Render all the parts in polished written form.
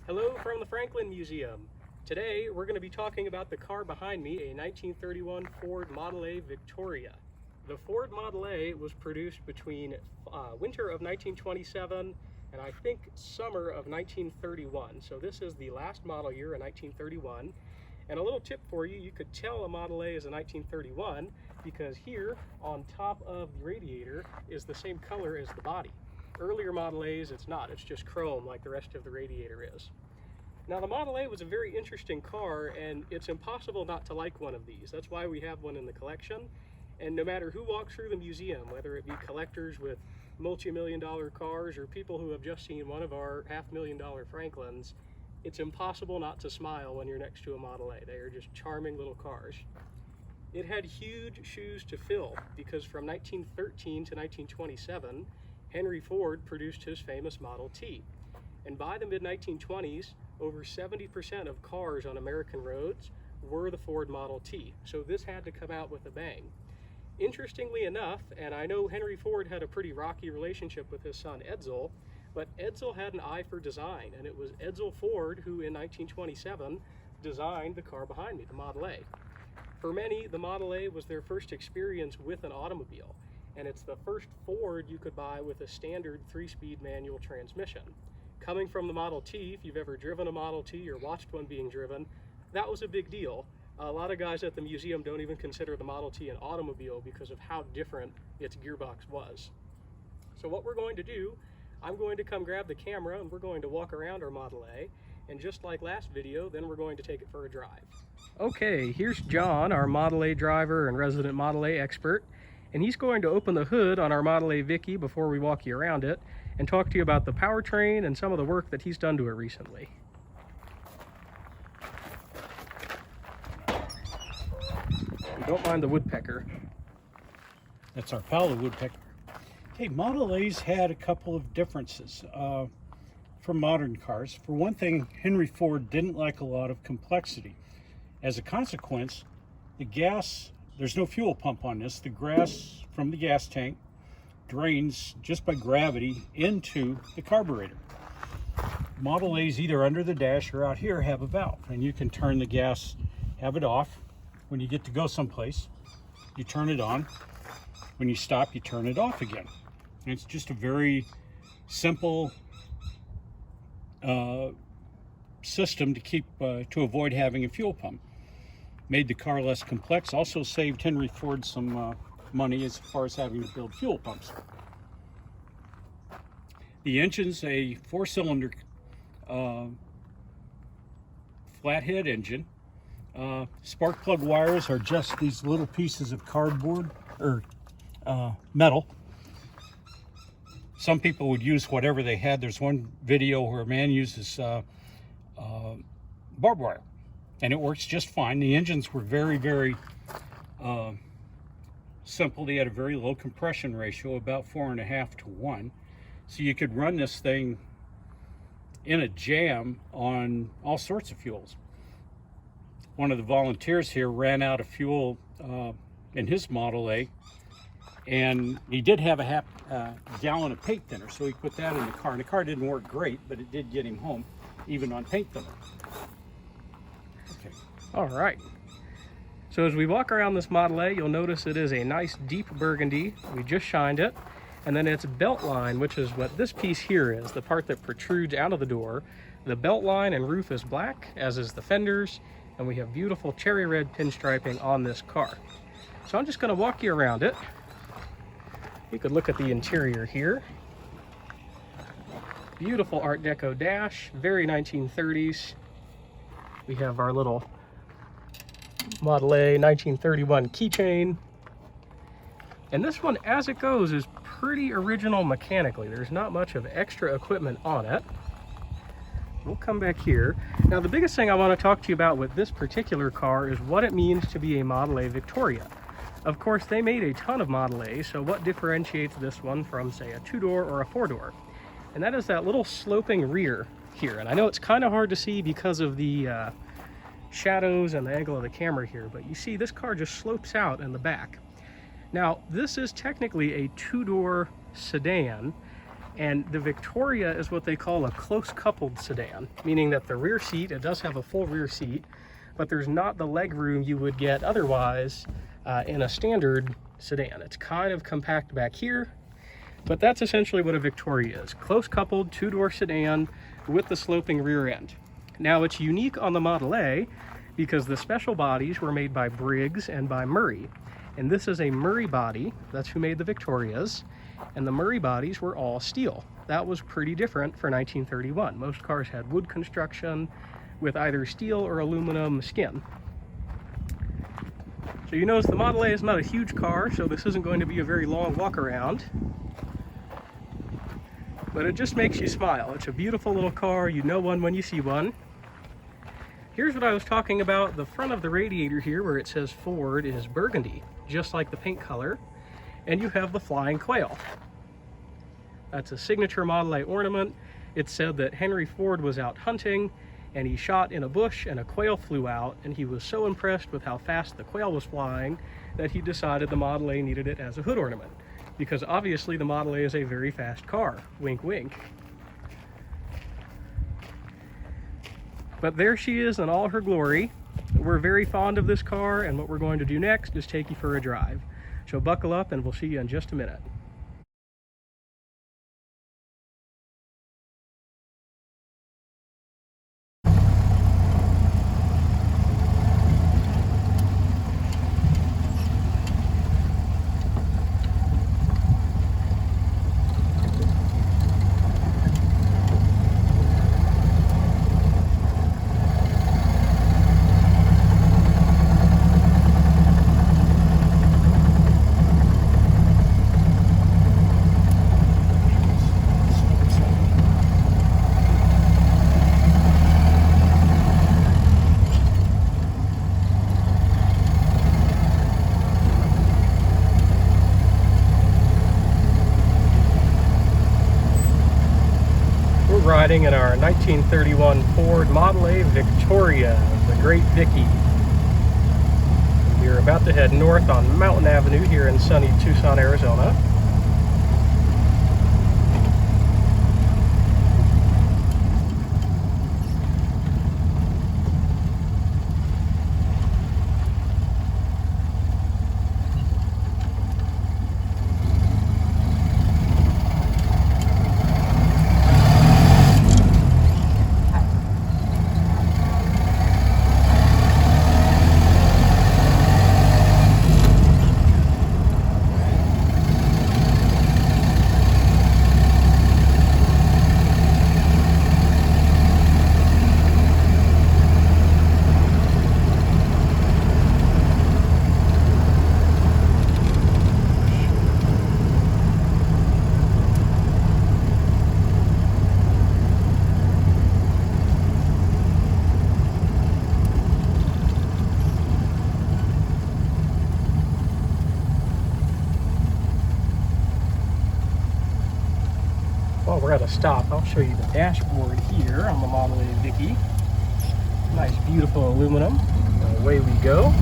Hello from the Franklin Museum. Today we're going to be talking about the car behind me, a 1931 Ford Model A Victoria. The Ford Model A was produced between winter of 1927 and I think summer of 1931. So this is the last model year in 1931. And a little tip for you, you could tell a Model A is a 1931 because here on top of the radiator is the same color as the body. Earlier Model A's, it's not, it's just chrome like the rest of the radiator is. Now the Model A was a very interesting car, and it's impossible not to like one of these. That's why we have one in the collection. And no matter who walks through the museum, whether it be collectors with multi-million-dollar cars or people who have just seen one of our $500,000 Franklins, it's impossible not to smile when you're next to a Model A. They are just charming little cars. It had huge shoes to fill because from 1913 to 1927, Henry Ford produced his famous Model T. And by the mid-1920s, over 70% of cars on American roads were the Ford Model T. So this had to come out with a bang. Interestingly enough, and I know Henry Ford had a pretty rocky relationship with his son Edsel, but Edsel had an eye for design, and it was Edsel Ford who in 1927 designed the car behind me, the Model A. For many, the Model A was their first experience with an automobile, and it's the first Ford you could buy with a standard 3-speed manual transmission. Coming from the Model T, if you've ever driven a Model T or watched one being driven, that was a big deal. A lot of guys at the museum don't even consider the Model T an automobile because of how different its gearbox was. So what we're going to do, I'm going to come grab the camera and we're going to walk around our Model A, and just like last video, then we're going to take it for a drive. Okay, here's John, our Model A driver and resident Model A expert. And he's going to open the hood on our Model A Vicky before we walk you around it and talk to you about the powertrain and some of the work that he's done to it recently. Don't mind the woodpecker. That's our pal, woodpecker. Okay, Model A's had a couple of differences from modern cars. For one thing, Henry Ford didn't like a lot of complexity. As a consequence, the gas, there's no fuel pump on this. The gas from the gas tank drains just by gravity into the carburetor. Model A's either under the dash or out here have a valve, and you can turn the gas, have it off. When you get to go someplace, you turn it on. When you stop, you turn it off again. And it's just a very simple system to keep to avoid having a fuel pump. Made the car less complex, also saved Henry Ford some money as far as having to build fuel pumps. The engine's a 4-cylinder flathead engine. Spark plug wires are just these little pieces of cardboard or metal. Some people would use whatever they had. There's one video where a man uses barbed wire, and it works just fine. The engines were very, very simple. They had a very low compression ratio, about 4.5 to 1. So you could run this thing in a jam on all sorts of fuels. One of the volunteers here ran out of fuel in his Model A, and he did have a half gallon of paint thinner, so he put that in the car. And the car didn't work great, but it did get him home, even on paint thinner. Okay. All right. So as we walk around this Model A, you'll notice it is a nice deep burgundy. We just shined it. And then its belt line, which is what this piece here is, the part that protrudes out of the door. The belt line and roof is black, as is the fenders. And we have beautiful cherry red pinstriping on this car. So I'm just going to walk you around it. You could look at the interior here. Beautiful Art Deco dash, very 1930s. We have our little Model A 1931 keychain. And this one, as it goes, is pretty original mechanically. There's not much of extra equipment on it. We'll come back here. Now, the biggest thing I want to talk to you about with this particular car is what it means to be a Model A Victoria. Of course, they made a ton of Model A's, so what differentiates this one from, say, a 2-door or a 4-door? And that is that little sloping rear here. And I know it's kind of hard to see because of the shadows and the angle of the camera here, but you see this car just slopes out in the back. Now, this is technically a 2-door sedan, And the Victoria is what they call a close-coupled sedan, meaning that the rear seat, it does have a full rear seat, but there's not the leg room you would get otherwise in a standard sedan. It's kind of compact back here, but that's essentially what a Victoria is. Close-coupled, two-door sedan with the sloping rear end. Now, it's unique on the Model A because the special bodies were made by Briggs and by Murray. And this is a Murray body. That's who made the Victorias. And the Murray bodies were all steel. That was pretty different for 1931. Most cars had wood construction with either steel or aluminum skin. So you notice the Model A is not a huge car, so this isn't going to be a very long walk around. But it just makes you smile. It's a beautiful little car. You know one when you see one. Here's what I was talking about. The front of the radiator here, where it says Ford, is burgundy, just like the paint color. And you have the flying quail. That's a signature Model A ornament. It said that Henry Ford was out hunting and he shot in a bush and a quail flew out, and he was so impressed with how fast the quail was flying that he decided the Model A needed it as a hood ornament, because obviously the Model A is a very fast car. Wink, wink. But there she is in all her glory. We're very fond of this car, and what we're going to do next is take you for a drive. So buckle up and we'll see you in just a minute. Riding in our 1931 Ford Model A Victoria, the Great Vicky. We're about to head north on Mountain Avenue here in sunny Tucson, Arizona. Well, we're at a stop. I'll show you the dashboard here on the Model A Vicky. Nice, beautiful aluminum. Away we go.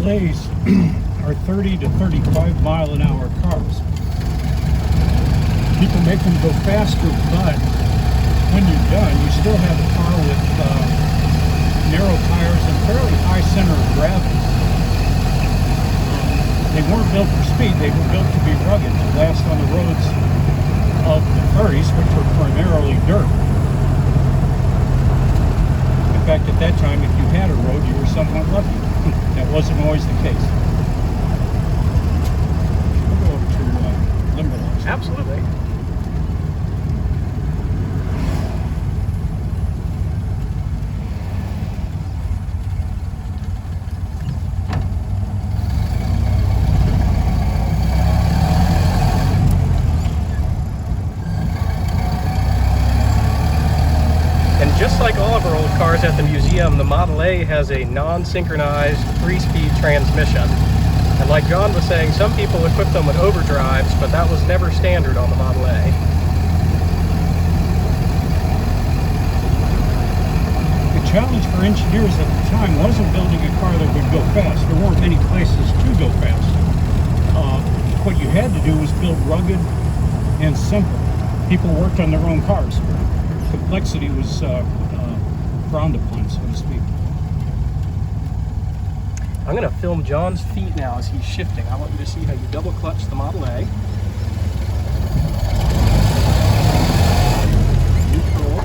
A's are 30 to 35 mile an hour cars. People make them go faster, but when you're done, you still have a car with narrow tires and fairly high center of gravity. They weren't built for speed, they were built to be rugged, to last on the roads of the 30s, which were primarily dirt. In fact, at that time, if you had a road, you were somewhat lucky. That wasn't always the case. We'll go over to Limberlost. Absolutely. And just like all of our old cars at the museum, the Model A has a non-synchronized 3-speed transmission. And like John was saying, some people equip them with overdrives, but that was never standard on the Model A. The challenge for engineers at the time wasn't building a car that would go fast. There weren't many places to go fast. What you had to do was build rugged and simple. People worked on their own cars. Complexity was frowned upon, so to speak. I'm going to film John's feet now as he's shifting. I want you to see how you double clutch the Model A. Neutral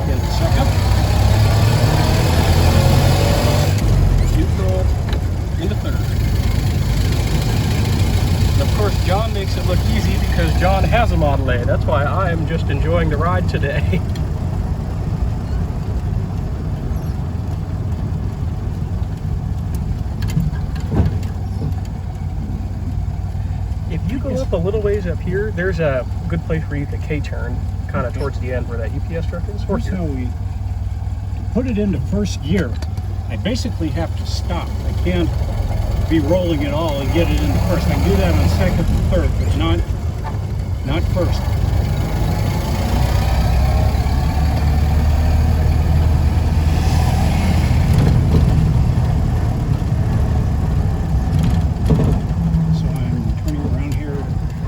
into second. Neutral into third. And of course, John makes it look easy because John has a Model A. That's why I am just enjoying the ride today. If you go up a little ways up here, there's a good place where you can K-turn, kind of towards the end where that UPS truck is. Here's how to put it into first gear, I basically have to stop. I can't be rolling it all and get it into first. I can do that on second and third, but not first.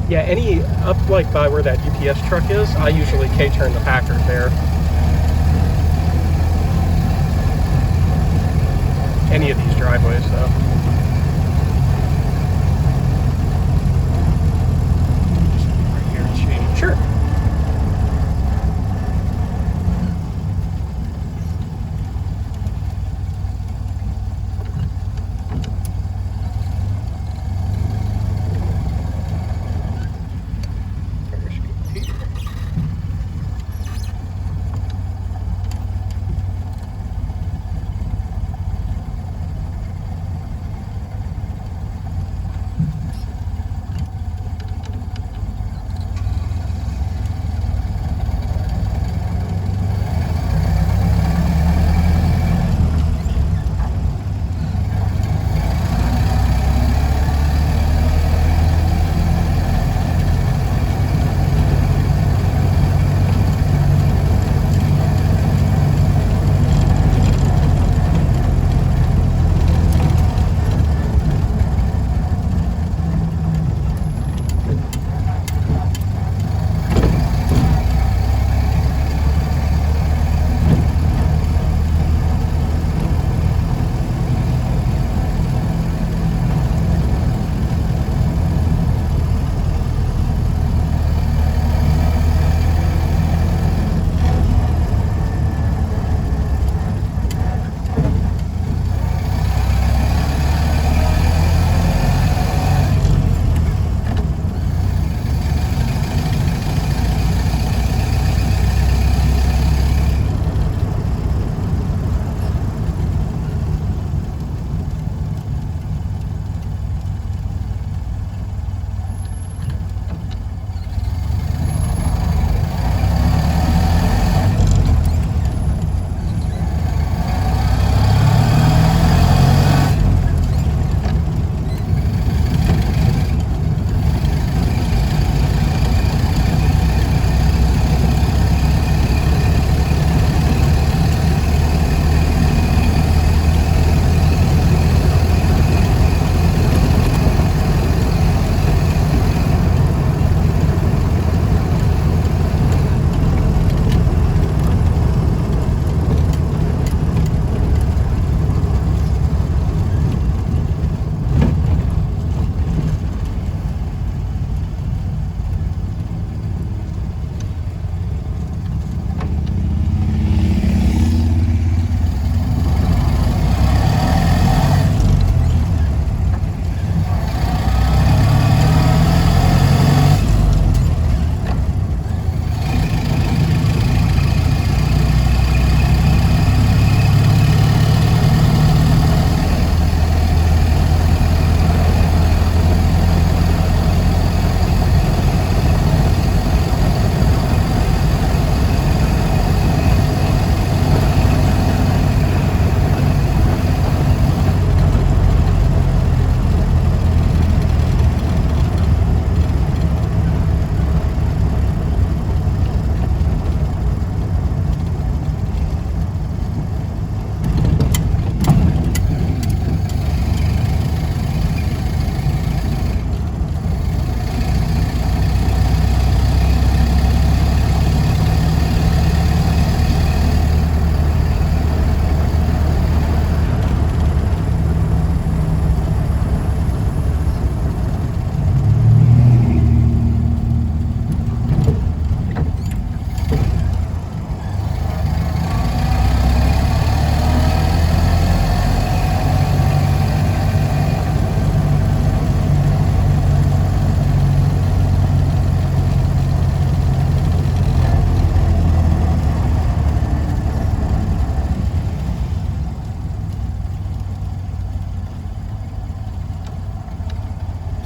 Yeah, any up like by where that UPS truck is, I usually K-turn the Packard there. Any of these driveways, though. Just right here, it's shady. Sure.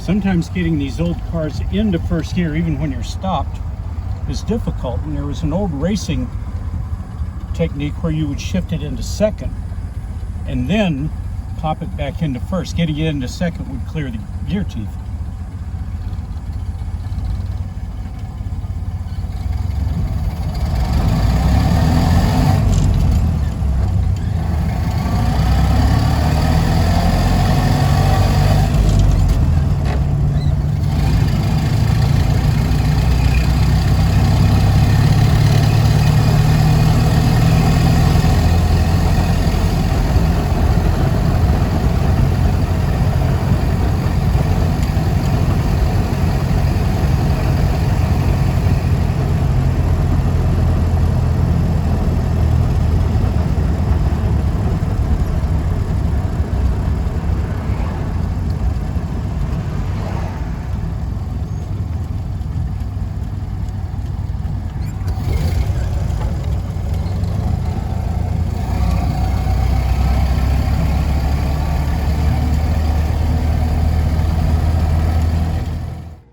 sometimes getting these old cars into first gear, even when you're stopped, is difficult. And there was an old racing technique where you would shift it into second and then pop it back into first. Getting it into second would clear the gear teeth.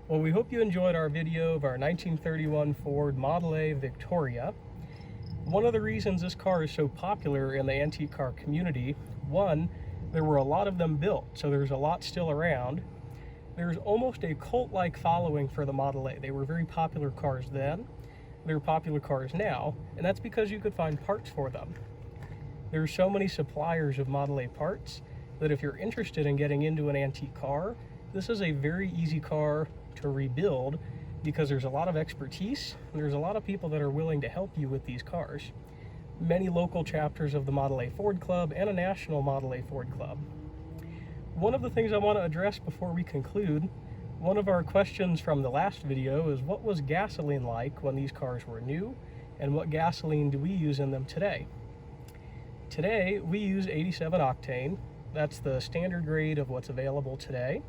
Well, we hope you enjoyed our video of our 1931 Ford Model A Victoria. One of the reasons this car is so popular in the antique car community, one, there were a lot of them built, so there's a lot still around. There's almost a cult-like following for the Model A. They were very popular cars then. They're popular cars now, and that's because you could find parts for them. There's so many suppliers of Model A parts that if you're interested in getting into an antique car, this is a very easy car to rebuild because there's a lot of expertise and there's a lot of people that are willing to help you with these cars. Many local chapters of the Model A Ford Club and a national Model A Ford Club. One of the things I want to address before we conclude, one of our questions from the last video is what was gasoline like when these cars were new and what gasoline do we use in them today? Today we use 87 octane. That's the standard grade of what's available today.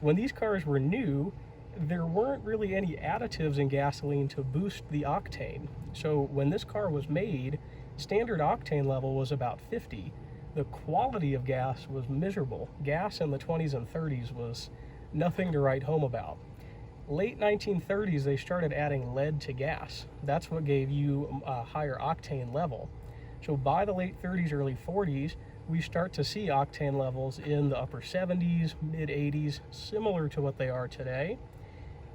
When these cars were new, there weren't really any additives in gasoline to boost the octane. So when this car was made, standard octane level was about 50. The quality of gas was miserable. Gas in the 20s and 30s was nothing to write home about. Late 1930s, they started adding lead to gas. That's what gave you a higher octane level. So by the late 30s, early 40s, we start to see octane levels in the upper 70s, mid 80s, similar to what they are today,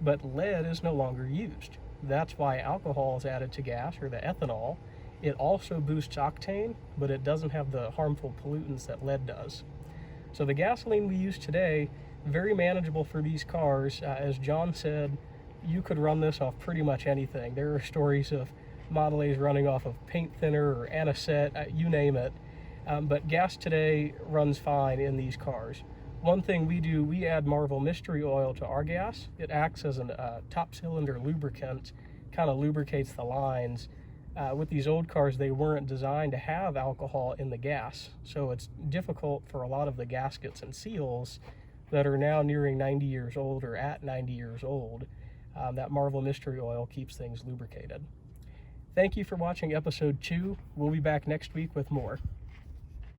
but lead is no longer used. That's why alcohol is added to gas, or the ethanol. It also boosts octane, but it doesn't have the harmful pollutants that lead does. So the gasoline we use today, very manageable for these cars. As John said, you could run this off pretty much anything. There are stories of Model A's running off of paint thinner or anisette, you name it. But gas today runs fine in these cars. One thing we do, we add Marvel Mystery Oil to our gas. It acts as a top cylinder lubricant, kind of lubricates the lines. With these old cars, they weren't designed to have alcohol in the gas. So it's difficult for a lot of the gaskets and seals that are now nearing 90 years old or at 90 years old. That Marvel Mystery Oil keeps things lubricated. Thank you for watching episode 2. We'll be back next week with more.